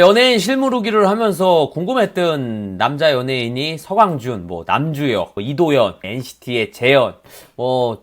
연예인 실물 후기를 하면서 궁금했던 남자 연예인이 서광준, 남주혁, 이도현, NCT의 재현,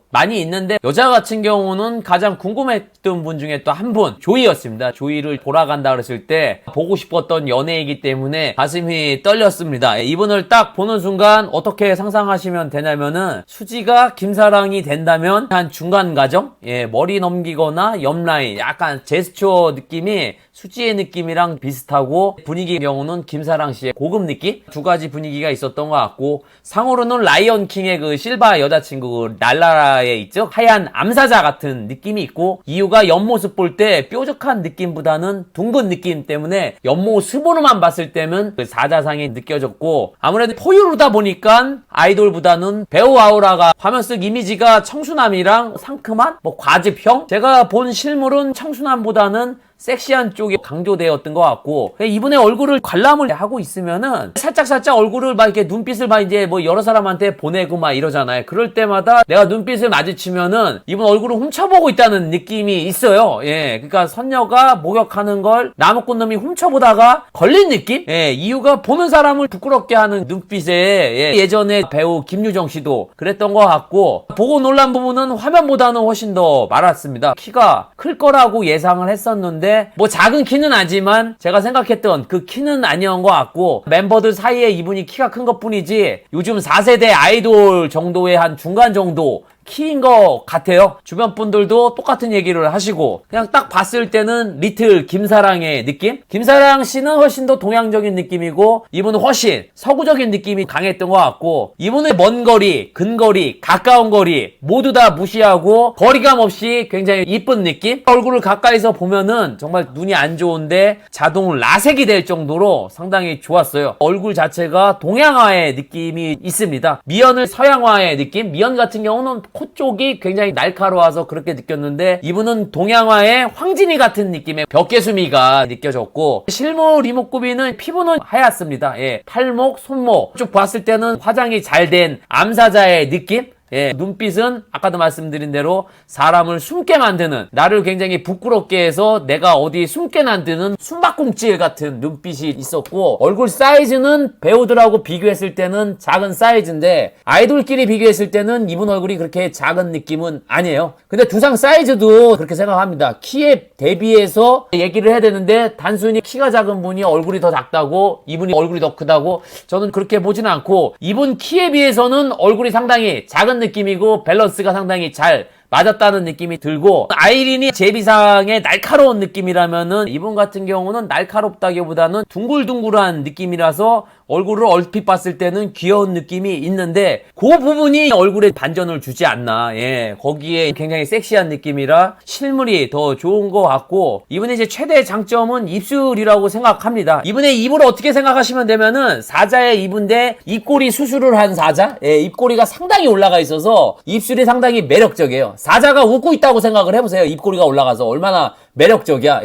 많이 있는데 여자 같은 경우는 가장 궁금했던 분 중에 또 한 분, 조이였습니다. 조이를 돌아간다 그랬을 때 보고 싶었던 연예이기 때문에 가슴이 떨렸습니다. 이분을 딱 보는 순간 어떻게 상상하시면 되냐면은 수지가 김사랑이 된다면 한 중간 과정? 머리 넘기거나 옆라인, 약간 제스처 느낌이 수지의 느낌이랑 비슷하고 분위기의 경우는 김사랑 씨의 고급 느낌? 두 가지 분위기가 있었던 것 같고 상으로는 라이언킹의 그 실바 여자친구 날라라에 있죠? 하얀 암사자 같은 느낌이 있고 이유가 옆모습 볼 때 뾰족한 느낌보다는 둥근 느낌 때문에 옆모습으로만 봤을 때는 그 사자상이 느껴졌고 아무래도 포유류다 보니까 아이돌보다는 배우 아우라가 화면 속 이미지가 청순함이랑 상큼한 과즙형? 제가 본 실물은 청순함보다는 섹시한 쪽이 강조되었던 것 같고 이분의 얼굴을 관람을 하고 있으면은 살짝 얼굴을 막 이렇게 눈빛을 막 이제 여러 사람한테 보내고 막 이러잖아요. 그럴 때마다 내가 눈빛을 마주치면은 이분 얼굴을 훔쳐보고 있다는 느낌이 있어요. 그러니까 선녀가 목욕하는 걸 나무꾼 놈이 훔쳐보다가 걸린 느낌? 이유가 보는 사람을 부끄럽게 하는 눈빛에 예전에 배우 김유정 씨도 그랬던 것 같고 보고 놀란 부분은 화면보다는 훨씬 더 많았습니다. 키가 클 거라고 예상을 했었는데 작은 키는 아니지만 제가 생각했던 그 키는 아니었던 것 같고 멤버들 사이에 이분이 키가 큰 것 뿐이지 요즘 4세대 아이돌 정도의 한 중간 정도 키인 것 같아요. 주변 분들도 똑같은 얘기를 하시고 그냥 딱 봤을 때는 리틀 김사랑의 느낌? 김사랑 씨는 훨씬 더 동양적인 느낌이고 이분은 훨씬 서구적인 느낌이 강했던 것 같고 이분은 먼 거리, 근거리, 가까운 거리 모두 다 무시하고 거리감 없이 굉장히 이쁜 느낌? 얼굴을 가까이서 보면은 정말 눈이 안 좋은데 자동 라섹이 될 정도로 상당히 좋았어요. 얼굴 자체가 동양화의 느낌이 있습니다. 미연을 서양화의 느낌? 미연 같은 경우는 코 쪽이 굉장히 날카로워서 그렇게 느꼈는데 이분은 동양화의 황진이 같은 느낌의 벽개수미가 느껴졌고 실물 이목구비는 피부는 하얗습니다. 팔목, 손목 쭉 봤을 때는 화장이 잘 된 암사자의 느낌? 눈빛은 아까도 말씀드린 대로 사람을 숨게 만드는 나를 굉장히 부끄럽게 해서 내가 어디 숨게 만드는 숨바꿈질 같은 눈빛이 있었고 얼굴 사이즈는 배우들하고 비교했을 때는 작은 사이즈인데 아이돌끼리 비교했을 때는 이분 얼굴이 그렇게 작은 느낌은 아니에요. 근데 두상 사이즈도 그렇게 생각합니다. 키에 대비해서 얘기를 해야 되는데 단순히 키가 작은 분이 얼굴이 더 작다고 이분이 얼굴이 더 크다고 저는 그렇게 보진 않고 이분 키에 비해서는 얼굴이 상당히 작은 느낌이고 밸런스가 상당히 잘 맞았다는 느낌이 들고 아이린이 제비상의 날카로운 느낌이라면은 이분 같은 경우는 날카롭다기보다는 둥글둥글한 느낌이라서 얼굴을 얼핏 봤을 때는 귀여운 느낌이 있는데 그 부분이 얼굴에 반전을 주지 않나. 거기에 굉장히 섹시한 느낌이라 실물이 더 좋은 것 같고 이분의 이제 최대 장점은 입술이라고 생각합니다. 이분의 입을 어떻게 생각하시면 되면은 사자의 입인데 입꼬리 수술을 한 사자? 입꼬리가 상당히 올라가 있어서 입술이 상당히 매력적이에요. 사자가 웃고 있다고 생각을 해보세요. 입꼬리가 올라가서 얼마나 매력적이야.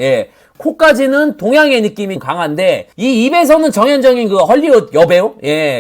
코까지는 동양의 느낌이 강한데 이 입에서는 정현정인 그 헐리우드 여배우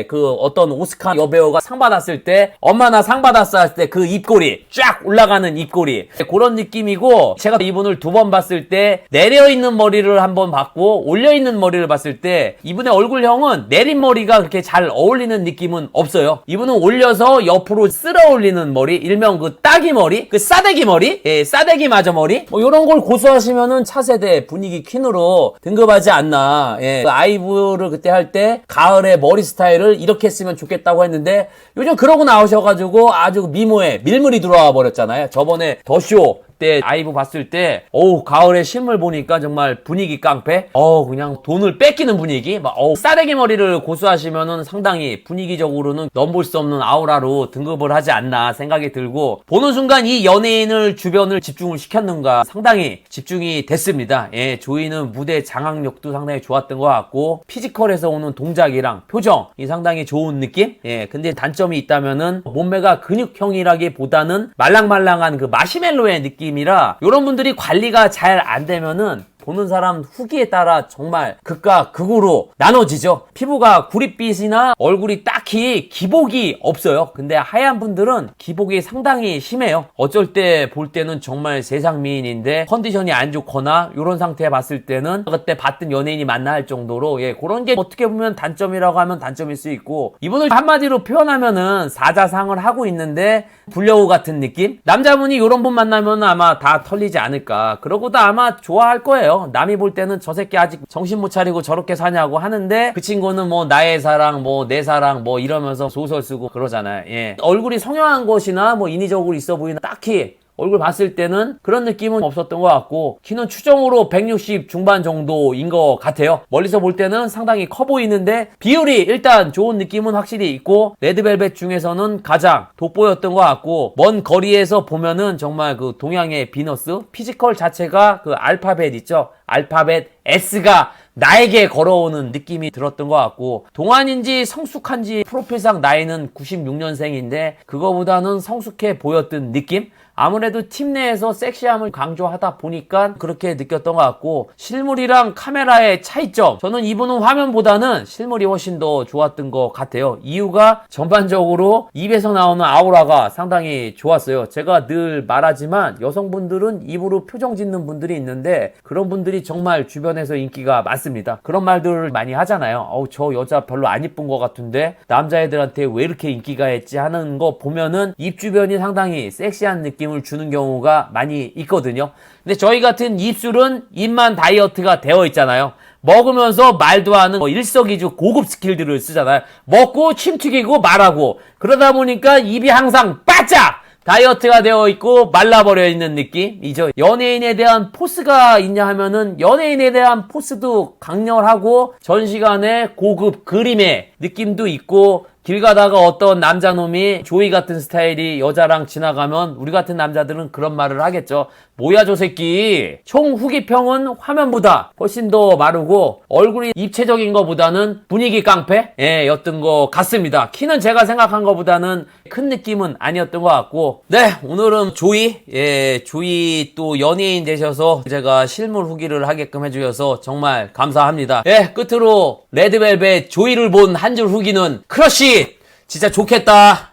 그 어떤 오스카 여배우가 상 받았을 때 엄마나 상 받았을 때 그 입꼬리 쫙 올라가는 입꼬리 그런 느낌이고 제가 이분을 두 번 봤을 때 내려있는 머리를 한 번 봤고 올려있는 머리를 봤을 때 이분의 얼굴형은 내린 머리가 그렇게 잘 어울리는 느낌은 없어요. 이분은 올려서 옆으로 쓸어 올리는 머리 일명 그 따기 머리 그 싸대기 머리 싸대기 마저 머리 이런 걸 고수하시면은 차세대 분위기 퀸으로 등급하지 않나. 그 아이브를 그때 할 때 가을에 머리 스타일을 이렇게 했으면 좋겠다고 했는데 요즘 그러고 나오셔가지고 아주 미모에 밀물이 들어와 버렸잖아요. 저번에 더쇼 때 아이브 봤을 때 가을에 실물 보니까 정말 분위기 깡패 그냥 돈을 뺏기는 분위기 싸대기 머리를 고수하시면은 상당히 분위기적으로는 넘볼 수 없는 아우라로 등급을 하지 않나 생각이 들고 보는 순간 이 연예인을 주변을 집중을 시켰는가 상당히 집중이 됐습니다. 조이는 무대 장악력도 상당히 좋았던 것 같고 피지컬에서 오는 동작이랑 표정이 상당히 좋은 느낌? 근데 단점이 있다면은 몸매가 근육형이라기보다는 말랑말랑한 그 마시멜로의 느낌이라 이런 분들이 관리가 잘 안 되면은 보는 사람 후기에 따라 정말 극과 극으로 나눠지죠. 피부가 구릿빛이나 얼굴이 딱히 기복이 없어요. 근데 하얀 분들은 기복이 상당히 심해요. 어쩔 때 볼 때는 정말 세상 미인인데 컨디션이 안 좋거나 이런 상태에 봤을 때는 그때 봤던 연예인이 맞나 할 정도로 예, 그런 게 어떻게 보면 단점이라고 하면 단점일 수 있고, 이분을 한마디로 표현하면은 사자상을 하고 있는데 불려우 같은 느낌? 남자분이 이런 분 만나면 아마 다 털리지 않을까. 그러고도 아마 좋아할 거예요. 남이 볼 때는 저 새끼 아직 정신 못 차리고 저렇게 사냐고 하는데 그 친구는 뭐 나의 사랑 뭐 내 사랑 뭐 이러면서 소설 쓰고 그러잖아요. 예. 얼굴이 성형한 것이나 뭐 인위적으로 있어 보이는 딱히 얼굴 봤을 때는 그런 느낌은 없었던 것 같고, 키는 추정으로 160 중반 정도인 것 같아요. 멀리서 볼 때는 상당히 커 보이는데 비율이 일단 좋은 느낌은 확실히 있고, 레드벨벳 중에서는 가장 돋보였던 것 같고, 먼 거리에서 보면은 정말 그 동양의 비너스 피지컬 자체가 그 알파벳 있죠, 알파벳 S가 나에게 걸어오는 느낌이 들었던 것 같고, 동안인지 성숙한지 프로필상 나이는 96년생인데 그거보다는 성숙해 보였던 느낌? 아무래도 팀 내에서 섹시함을 강조하다 보니까 그렇게 느꼈던 것 같고, 실물이랑 카메라의 차이점, 저는 이분은 화면보다는 실물이 훨씬 더 좋았던 것 같아요. 이유가 전반적으로 입에서 나오는 아우라가 상당히 좋았어요. 제가 늘 말하지만 여성분들은 입으로 표정 짓는 분들이 있는데 그런 분들이 정말 주변에서 인기가 많습니다. 그런 말들을 많이 하잖아요. 어우, 저 여자 별로 안 이쁜 것 같은데 남자애들한테 왜 이렇게 인기가 있지 하는 거 보면은 입 주변이 상당히 섹시한 느낌을 주는 경우가 많이 있거든요. 근데 저희 같은 입술은 입만 다이어트가 되어 있잖아요. 먹으면서 말도 하는 일석이조 고급 스킬들을 쓰잖아요. 먹고 침 튀기고 말하고, 그러다 보니까 입이 항상 바짝 다이어트가 되어 있고 말라버려 있는 느낌이죠. 연예인에 대한 포스가 있냐 하면은 연예인에 대한 포스도 강렬하고 전시관의 고급 그림의 느낌도 있고, 길 가다가 어떤 남자놈이 조이 같은 스타일이 여자랑 지나가면 우리 같은 남자들은 그런 말을 하겠죠. 뭐야 저 새끼. 총 후기평은 화면보다 훨씬 더 마르고 얼굴이 입체적인 것보다는 분위기 깡패? 예, 였던 것 같습니다. 키는 제가 생각한 것보다는 큰 느낌은 아니었던 것 같고, 네, 오늘은 조이, 예, 조이 또 연예인 되셔서 제가 실물 후기를 하게끔 해주셔서 정말 감사합니다. 예, 끝으로 레드벨벳 조이를 본 한 줄 후기는 크러쉬 진짜 좋겠다.